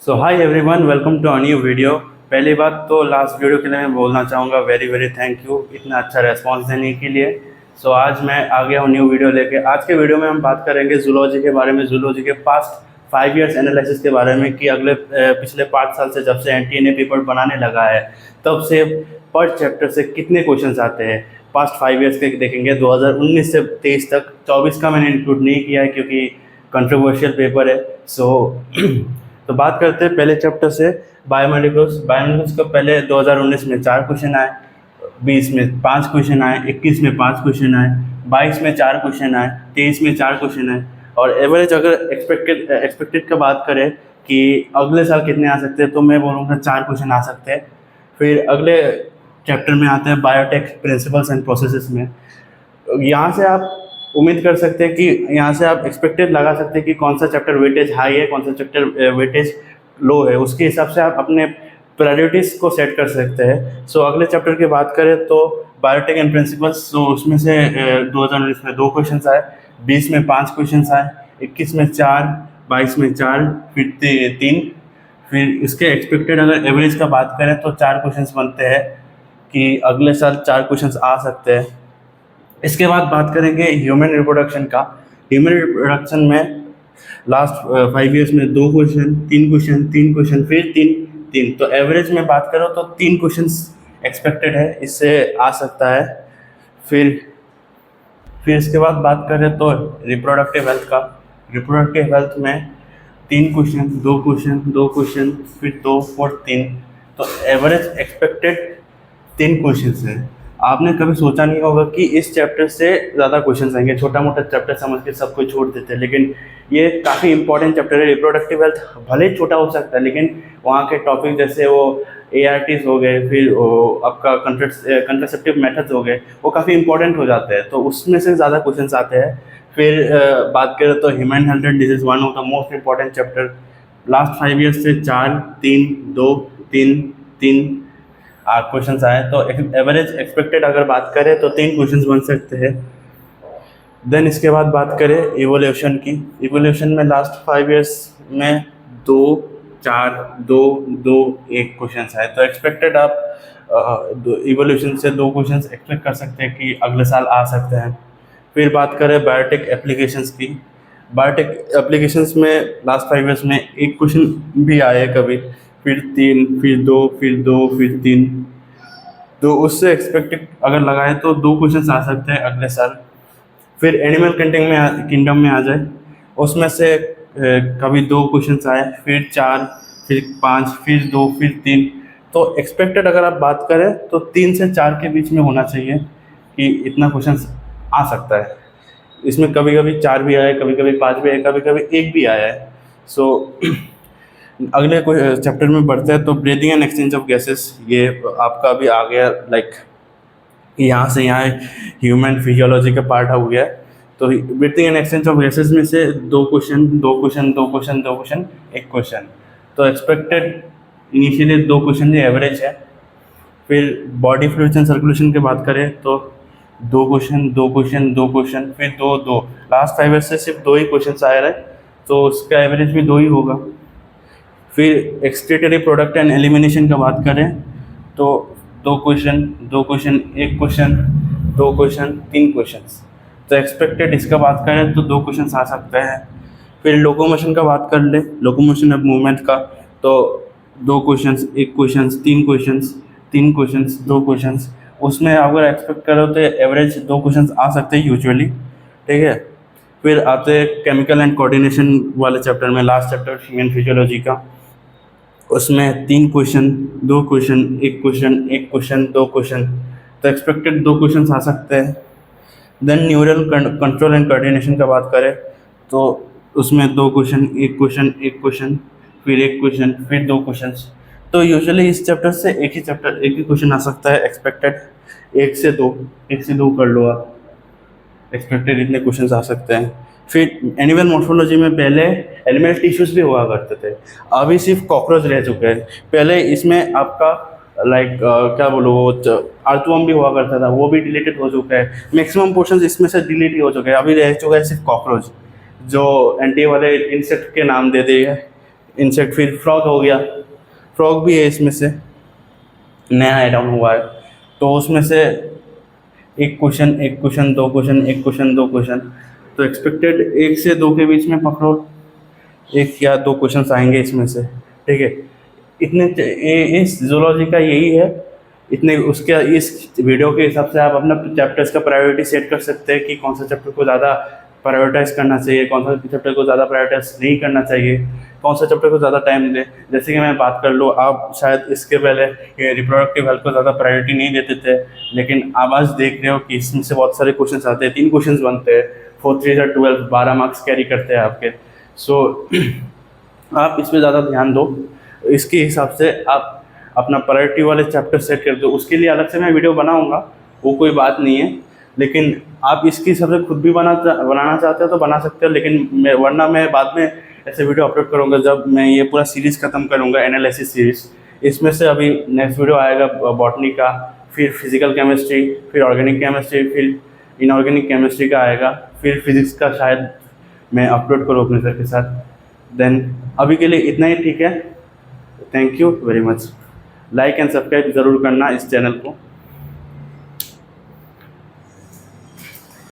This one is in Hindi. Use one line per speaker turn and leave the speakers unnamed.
So hi everyone, welcome to a new video. पहली बात तो लास्ट वीडियो के लिए मैं बोलना चाहूँगा वेरी वेरी थैंक यू इतना अच्छा रेस्पॉन्स देने के लिए। आज मैं आ गया हूँ न्यू वीडियो लेके। आज के वीडियो में हम बात करेंगे जूलॉजी के बारे में, जूलॉजी के पास्ट 5 इयर्स एनालिसिस के बारे में कि पिछले 5 साल से जब से एनटीए पेपर बनाने लगा है तब से पर चैप्टर से कितने क्वेश्चन आते हैं। पास्ट 5 इयर्स के देखेंगे 2019 से 23 तक। 24 का मैंने इंक्लूड नहीं किया है क्योंकि कंट्रोवर्शियल पेपर है। तो बात करते हैं पहले चैप्टर से, बायोमोलिक्यूल्स। बायोमोलिक्यूल्स को पहले 2019 में 4 क्वेश्चन आए, 20 में 5 क्वेश्चन आए, 21 में 5 क्वेश्चन आए, 22 में 4 क्वेश्चन आए, 23 में 4 क्वेश्चन आए। और एवरेज अगर एक्सपेक्टेड का बात करें कि अगले साल कितने आ सकते हैं, तो मैं बोलूँगा 4 क्वेश्चन आ सकते हैं। फिर अगले चैप्टर में आते हैं बायोटेक प्रिंसिपल्स एंड प्रोसेसेस में। यहाँ से आप उम्मीद कर सकते हैं कि यहाँ से आप एक्सपेक्टेड लगा सकते हैं कि कौन सा चैप्टर वेटेज हाई है, कौन सा चैप्टर वेटेज लो है। उसके हिसाब से आप अपने प्रायोरिटीज़ को सेट कर सकते हैं। अगले चैप्टर की बात करें तो बायोटेक एंड प्रिंसिपल्स, उसमें से 2019 में 2 क्वेश्चन आए, 20 में 5 क्वेश्चन आए, 21 में 4, 22 में 4, फिर 3। फिर इसके एक्सपेक्टेड अगर एवरेज का बात करें तो 4 क्वेश्चन बनते हैं कि अगले साल 4 क्वेश्चन आ सकते हैं। इसके बाद बात करेंगे ह्यूमन रिप्रोडक्शन का। ह्यूमन रिप्रोडक्शन में लास्ट 5 इयर्स में 2 क्वेश्चन, 3 क्वेश्चन, 3 क्वेश्चन, फिर 3। तो एवरेज में बात करो तो 3 क्वेश्चंस एक्सपेक्टेड है, इससे आ सकता है। फिर इसके बाद बात करें तो रिप्रोडक्टिव हेल्थ का। रिप्रोडक्टिव हेल्थ में 3 क्वेश्चन, 2 क्वेश्चन, 2 क्वेश्चन, फिर 2 और 3। तो एवरेज एक्सपेक्टेड 3 क्वेश्चन है। आपने कभी सोचा नहीं होगा कि इस चैप्टर से ज़्यादा क्वेश्चन आएंगे। छोटा मोटा चैप्टर समझ के सब कुछ छोड़ देते हैं, लेकिन ये काफ़ी इंपॉर्टेंट चैप्टर है। रिप्रोडक्टिव हेल्थ भले ही छोटा हो सकता है, लेकिन वहाँ के टॉपिक जैसे वो ARTs हो गए, फिर आपका कंट्रासेप्टिव मेथड्स हो गए, वो काफ़ी इंपॉर्टेंट हो जाते हैं, तो उसमें से ज़्यादा क्वेश्चन आते हैं। फिर बात करें तो human health and disease, one of the most important chapter. Last 5 years से 4, 3, 2, 3 क्वेश्चंस आए। तो एवरेज एक्सपेक्टेड अगर बात करें तो 3 क्वेश्चंस बन सकते हैं। देन इसके बाद बात करें इवोल्यूशन की। इवोल्यूशन में लास्ट 5 इयर्स में 2, 4, 2, 2, 1 क्वेश्चंस आए। तो एक्सपेक्टेड आप इवोल्यूशन से 2 क्वेश्चंस एक्सपेक्ट कर सकते हैं कि अगले साल आ सकते हैं। फिर बात करें बायोटेक एप्लीकेशंस की। बायोटेक एप्लीकेशंस में लास्ट 5 इयर्स में 1 क्वेश्चन भी आए कभी, फिर 3, फिर 2, फिर 2, फिर 3। तो उससे एक्सपेक्टेड अगर लगाए तो 2 क्वेश्चन आ सकते हैं अगले साल। फिर एनिमल किंगडम में आ जाए, उसमें से कभी 2 क्वेश्चन आए, फिर 4, फिर 5, फिर 2, फिर 3। तो एक्सपेक्टेड अगर आप बात करें तो 3 से 4 के बीच में होना चाहिए कि इतना क्वेश्चन आ सकता है। इसमें कभी कभी 4 भी आए, कभी कभी 5 भी आए, कभी कभी 1 भी आया है। अगले चैप्टर में बढ़ते हैं तो breathing and exchange of gases. ये आपका अभी आ गया, लाइक यहाँ से यहाँ ह्यूमन फिजियोलॉजी का पार्ट हो गया। तो breathing and exchange of gases में से 2 question, 2 question, 2 question, 2 question, 1 question. तो एक्सपेक्टेड इनिशियली 2 क्वेश्चन ये एवरेज है। फिर बॉडी फ्लूइड्स एंड सर्कुलेशन की बात करें तो 2 क्वेश्चन, 2 क्वेश्चन, 2 क्वेश्चन, फिर 2, 2। लास्ट 5 इयर्स से सिर्फ 2 ही क्वेश्चन आए रहे, तो उसका एवरेज भी 2 ही होगा। फिर एक्सक्रीटरी प्रोडक्ट एंड एलिमिनेशन का बात करें तो 2 question, 2 question, 1 question, 2 question, 3 question. तो एक्सपेक्टेड इसका बात करें तो 2 क्वेश्चन आ सकते हैं। फिर लोकोमोशन का बात कर ले, लोकोमोशन ऑफ मूवमेंट का, तो 2 question, 1 question, 3 question, 3 question, 2 question. उसमें अगर एक्सपेक्ट करो तो एवरेज 2 क्वेश्चन आ सकते हैं यूजुअली, ठीक है। फिर आते हैं केमिकल एंड कोऑर्डिनेशन वाले चैप्टर में, लास्ट चैप्टर ह्यूमन फिजियोलॉजी का। उसमें 3 question, 2 question, 1 question, 1 question, 2 question. तो एक्सपेक्टेड 2 क्वेश्चन आ सकते हैं। Then neural control and coordination का बात करें तो उसमें 2 क्वेश्चन, 1 क्वेश्चन, 1 क्वेश्चन, फिर 1 क्वेश्चन, फिर 2 क्वेश्चन। तो यूजुअली इस चैप्टर से एक ही क्वेश्चन आ सकता है एक्सपेक्टेड। 1 से 2 कर लो आप, एक्सपेक्टेड इतने क्वेश्चन आ सकते हैं। फिर एनिमल मॉर्फोलॉजी में पहले एनिमल टिश्यूज भी हुआ करते थे, अभी सिर्फ कॉकरोच रह चुके हैं। पहले इसमें आपका क्या बोलो, वो अर्थवर्म भी हुआ करता था, वो भी डिलीटेड हो चुका है। मैक्सिमम पोर्शन इसमें से डिलीट ही हो चुके हैं, अभी रह चुका है सिर्फ कॉकरोच, जो एंटी वाले इंसेक्ट के नाम दे दिए इंसेक्ट, फिर फ्रॉग हो गया, फ्रॉग भी है इसमें से, नया ऐड ऑन हुआ है। तो उसमें से एक क्वेश्चन, एक क्वेश्चन, दो क्वेश्चन, एक क्वेश्चन, दो क्वेश्चन, तो एक्सपेक्टेड एक से दो के बीच में पकड़ो, एक या दो क्वेश्चंस आएंगे इसमें से, ठीक है। इस जूलॉजी का यही है, इतने उसके इस वीडियो के हिसाब से आप अपना चैप्टर्स का प्रायोरिटी सेट कर सकते हैं कि कौन सा चैप्टर को ज़्यादा प्रायोरिटाइज करना चाहिए, कौन सा चैप्टर को ज़्यादा प्रायोरिटाइज नहीं करना चाहिए, कौन सा चैप्टर को ज़्यादा टाइम दें। जैसे कि मैं बात कर लूँ, आप शायद इसके पहले ये रिप्रोडक्टिव हेल्थ को ज़्यादा प्रायोरिटी नहीं देते थे, लेकिन आप आज देख रहे हो कि इसमें से बहुत सारे क्वेश्चन आते हैं, 3 क्वेश्चन बनते हैं, 4 3 12, 12 मार्क्स कैरी करते हैं आपके। सो आप इस पर ज़्यादा ध्यान दो, इसके हिसाब से आप अपना प्रायोरिटी वाले चैप्टर सेट कर दो। उसके लिए अलग से मैं वीडियो बनाऊंगा, वो कोई बात नहीं है, लेकिन आप इसके हिसाब से खुद भी बनाना चाहते हो तो बना सकते हो, लेकिन वरना मैं बाद में ऐसे वीडियो अपलोड करूंगा जब मैं ये पूरा सीरीज़ ख़त्म करूंगा, एनालिसिस सीरीज़। इसमें से अभी नेक्स्ट वीडियो आएगा बॉटनी का, फिर फिजिकल केमिस्ट्री, फिर ऑर्गेनिक केमिस्ट्री, फिर इनऑर्गेनिक केमिस्ट्री का आएगा, फिर फिजिक्स का शायद मैं अपलोड करूँ अपने सर के साथ। देन अभी के लिए इतना ही, ठीक है। Thank you very much. Like and subscribe ज़रूर करना इस चैनल को।